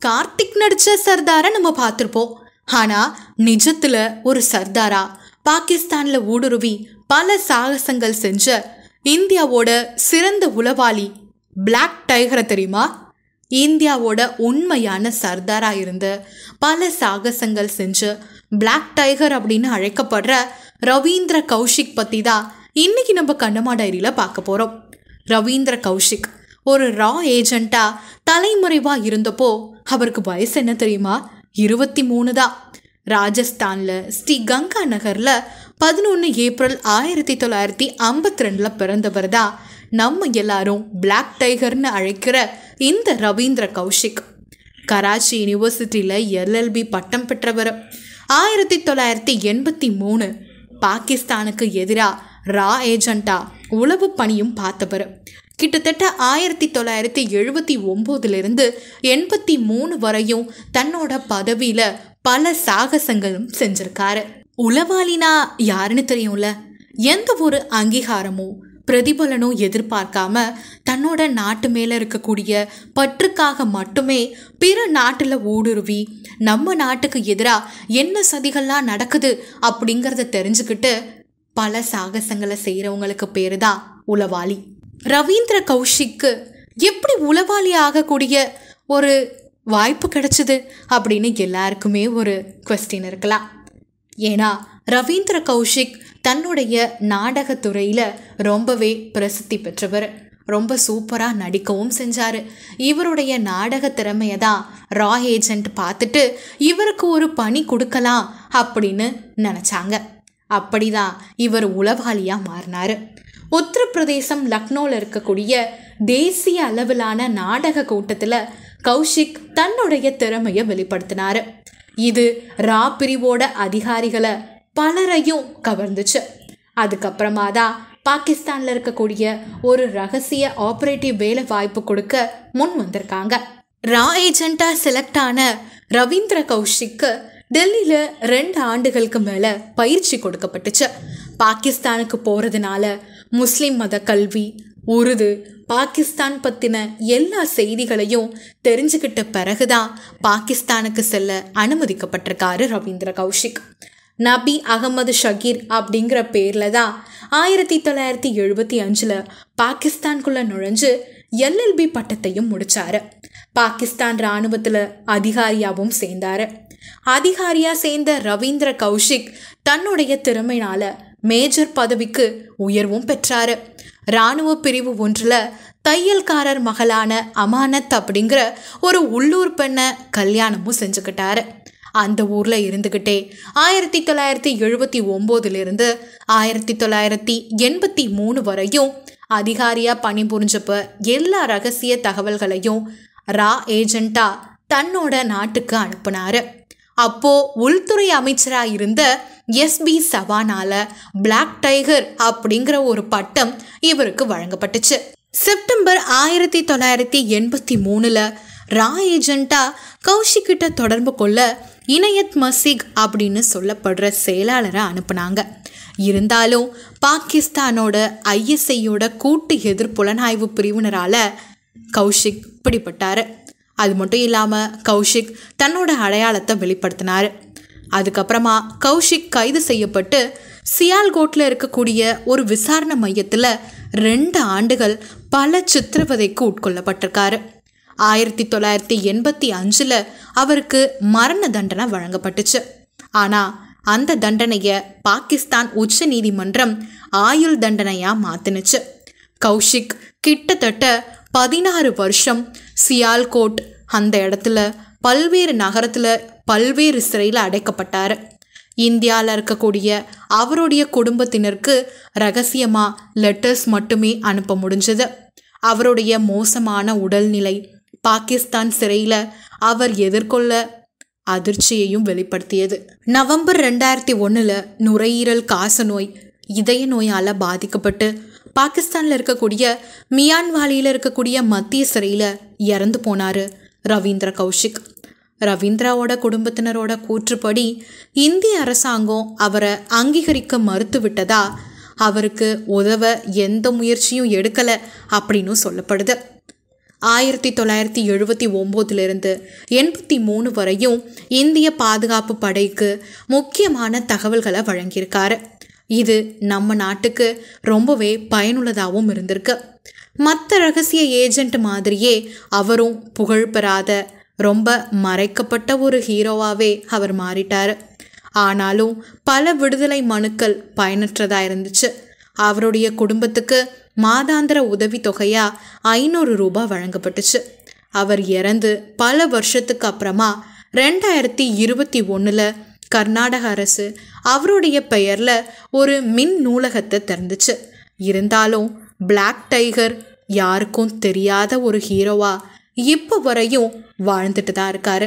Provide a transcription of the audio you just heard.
கார்த்திக் நடிச்ச சர்தாரை நம்ம பார்த்துருப்போம். ஆனா நிஜத்துல ஒரு சர்தாரா பாகிஸ்தான்ல ஊடுருவி பல சாகசங்கள் செஞ்ச இந்தியாவோட சிறந்த உளவாளி பிளாக் டைகரை தெரியுமா? இந்தியாவோட உண்மையான சர்தாரா இருந்த பல சாகசங்கள் செஞ்ச பிளாக் டைகர் அப்படின்னு அழைக்கப்படுற ரவீந்திர கௌஷிக் பத்தி தான் இன்னைக்கு நம்ம கண்ணம்மா டைரியில பார்க்க போறோம். ரவீந்திர கௌஷிக் ஒரு ரா ஏஜென்ட்டா தலைமுறைவா இருந்தப்போ அவருக்கு வயசு என்ன தெரியுமா? 23 தான். ராஜஸ்தான்ல ஸ்ரீ கங்கா நகர்ல 11 ஏப்ரல் 1952 பிறந்தவர் தான் நம்ம எல்லாரும் பிளாக் டைகர்னு அழைக்கிற இந்த ரவீந்திர கௌஷிக். கராச்சி யூனிவர்சிட்டியில LLB பட்டம் பெற்றவர். 1983 பாகிஸ்தானுக்கு எதிராக ரா ஏஜென்ட்டா உளவு பணியும் பார்த்தவர். கிட்டத்தட்ட 1979 83 வரையும் தன்னோட பதவியில பல சாகசங்களும் செஞ்சிருக்காரு. உளவாளினா யாருன்னு தெரியும்ல? எந்த ஒரு அங்கீகாரமும் பிரதிபலனும் எதிர்பார்க்காம தன்னோட நாட்டு மேல இருக்கக்கூடிய பற்றுக்காக மட்டுமே பிற நாட்டுல ஊடுருவி நம்ம நாட்டுக்கு எதிராக என்ன சதிகள்லாம் நடக்குது அப்படிங்கிறத தெரிஞ்சுக்கிட்டு பல சாகசங்களை செய்யறவங்களுக்கு பேரு தான் உளவாளி. ரவீந்திர கௌஷிக்கு எப்படி உளவாளி ஆகக்கூடிய ஒரு வாய்ப்பு கிடைச்சது அப்படின்னு எல்லாருக்குமே ஒரு குவெஸ்டின் இருக்கலாம். ஏன்னா ரவீந்திர கௌஷிக் தன்னுடைய நாடகத்துறையில ரொம்பவே பிரசித்தி பெற்றவர். ரொம்ப சூப்பராக நடிக்கவும் செஞ்சார். இவருடைய நாடக திறமையை தான் ரா ஏஜென்ட் பார்த்துட்டு இவருக்கு ஒரு பணி கொடுக்கலாம் அப்படின்னு நினச்சாங்க. அப்படிதான் இவர் உளவாளியாக மாறினார். உத்தரப்பிரதேசம் லக்னோவில் இருக்கக்கூடிய தேசிய அளவிலான நாடக கூட்டத்தில் கௌஷிக் தன்னுடைய திறமையை வெளிப்படுத்தினார். இது ரா பிரிவோட அதிகாரிகளை பலரையும் கவர்ந்துச்சு. அதுக்கப்புறமா தான் பாகிஸ்தானில் இருக்கக்கூடிய ஒரு ரகசிய ஆப்ரேட்டிவ் வேலை வாய்ப்பு கொடுக்க முன் வந்திருக்காங்க. ரா ஏஜென்ட்டா செலக்ட் ஆன ரவீந்திர கௌஷிக்கு டெல்லியில் 2 ஆண்டுகளுக்கு மேலே பயிற்சி கொடுக்கப்பட்டுச்சு. பாகிஸ்தானுக்கு போகிறதுனால முஸ்லிம் மத கல்வி, உருது, பாகிஸ்தான் பற்றின எல்லா செய்திகளையும் தெரிஞ்சுக்கிட்ட பிறகுதான் பாகிஸ்தானுக்கு செல்ல அனுமதிக்கப்பட்டிருக்காரு ரவீந்திர கௌஷிக். நபி அகமது ஷகீர் அப்படிங்கிற பேரில் தான் 1975 பாகிஸ்தானுக்குள்ளே நுழைஞ்சு LLB பட்டத்தையும் முடித்தார். பாகிஸ்தான் இராணுவத்தில் அதிகாரியாகவும் சேர்ந்தார். அதிகாரியாக சேர்ந்த ரவீந்திர கௌஷிக் தன்னுடைய திறமையினால் மேஜர் பதவிக்கு உயர்வும் பெற்றார். இராணுவ பிரிவு ஒன்றில் தையல்காரர் மகளான அமானத் அப்படிங்கிற ஒரு உள்ளூர் பெண்ணை கல்யாணமும் செஞ்சுக்கிட்டாரு. அந்த ஊரில் இருந்துக்கிட்டே 1979 1983 வரையும் அதிகாரியாக பணிபுரிஞ்சப்ப எல்லா ரகசிய தகவல்களையும் ரா ஏஜென்ட்டா தன்னோட நாட்டுக்கு அனுப்புனாரு. அப்போ உள்துறை அமைச்சராக இருந்த SB சவானால பிளாக் டைகர் அப்படிங்கிற ஒரு பட்டம் இவருக்கு வழங்கப்பட்டுச்சு. செப்டம்பர் 1983 ரா ஏஜென்ட்டா கௌஷிக்கிட்ட தொடர்பு கொள்ள இனயத் மசீக் அப்படின்னு சொல்லப்படுற செயலாளரை அனுப்புனாங்க. இருந்தாலும் பாகிஸ்தானோட ISIயோட கூட்டு எதிர்ப்புலனாய்வு பிரிவினரால் கௌஷிக் பிடிபட்டார். அது மட்டும் இல்லாமல் கௌஷிக் தன்னோட அடையாளத்தை வெளிப்படுத்தினார். அதுக்கப்புறமா கௌஷிக் கைது செய்யப்பட்டு சியால்கோட்டில் இருக்கக்கூடிய ஒரு விசாரணை மையத்தில் 2 ஆண்டுகள் பல சித்திரவதைக்கு உட்கொள்ளப்பட்டிருக்காரு. 1985 அவருக்கு மரண தண்டனை வழங்கப்பட்டுச்சு. ஆனால் அந்த தண்டனையை பாகிஸ்தான் உச்ச நீதிமன்றம் ஆயுள் தண்டனையாக மாற்றினுச்சு. கௌஷிக் கிட்டத்தட்ட 16 வருஷம் சியால்கோட் அந்த இடத்துல பல்வேறு நகரத்தில் பல்வேறு சிறையில் அடைக்கப்பட்டார். இந்தியாவில் இருக்கக்கூடிய அவருடைய குடும்பத்தினருக்கு ரகசியமாக லெட்டர்ஸ் மட்டுமே அனுப்ப முடிஞ்சது. அவருடைய மோசமான உடல்நிலை பாகிஸ்தான் சிறையில் அவர் எதிர்கொள்ள அதிர்ச்சியையும் வெளிப்படுத்தியது. நவம்பர் 2001 நுரையீரல் காசநோய், இதய நோயால் பாதிக்கப்பட்டு பாகிஸ்தானில் இருக்கக்கூடிய மியான்வாலியில் இருக்கக்கூடிய மத்திய சிறையில் இறந்து போனார் ரவீந்திர கௌஷிக். ரவீந்திராவோட குடும்பத்தினரோட கூற்றுப்படி இந்திய அரசாங்கம் அவரை அங்கீகரிக்க மறுத்து விட்டதா அவருக்கு உதவ எந்த முயற்சியும் எடுக்கலை அப்படின்னு சொல்லப்படுது. 1979 83 வரையும் இந்திய பாதுகாப்பு படைக்கு முக்கியமான தகவல்களை வழங்கியிருக்காரு. இது நம்ம நாட்டுக்கு ரொம்பவே பயனுள்ளதாகவும் இருந்திருக்கு. மற்ற ரகசிய ஏஜென்ட் மாதிரியே அவரும் புகழ் பெறாத ரொம்ப மறைக்கப்பட்ட ஒரு ஹீரோவாகவே அவர் மாறிட்டார். ஆனாலும் பல விடுதலை மனுக்கள் பயனற்றதா இருந்துச்சு. அவருடைய குடும்பத்துக்கு மாதாந்திர உதவி தொகையா 500 ரூபாய் வழங்கப்பட்டுச்சு. அவர் இறந்து பல வருஷத்துக்கு அப்புறமா 2021 கர்நாடக அரசு அவருடைய பெயர்ல ஒரு மின் நூலகத்தை திறந்துச்சு. இருந்தாலும் பிளாக் டைகர் யாருக்கும் தெரியாத ஒரு ஹீரோவா இப்போ வரையும் வாழ்ந்துட்டு தான் இருக்காரு.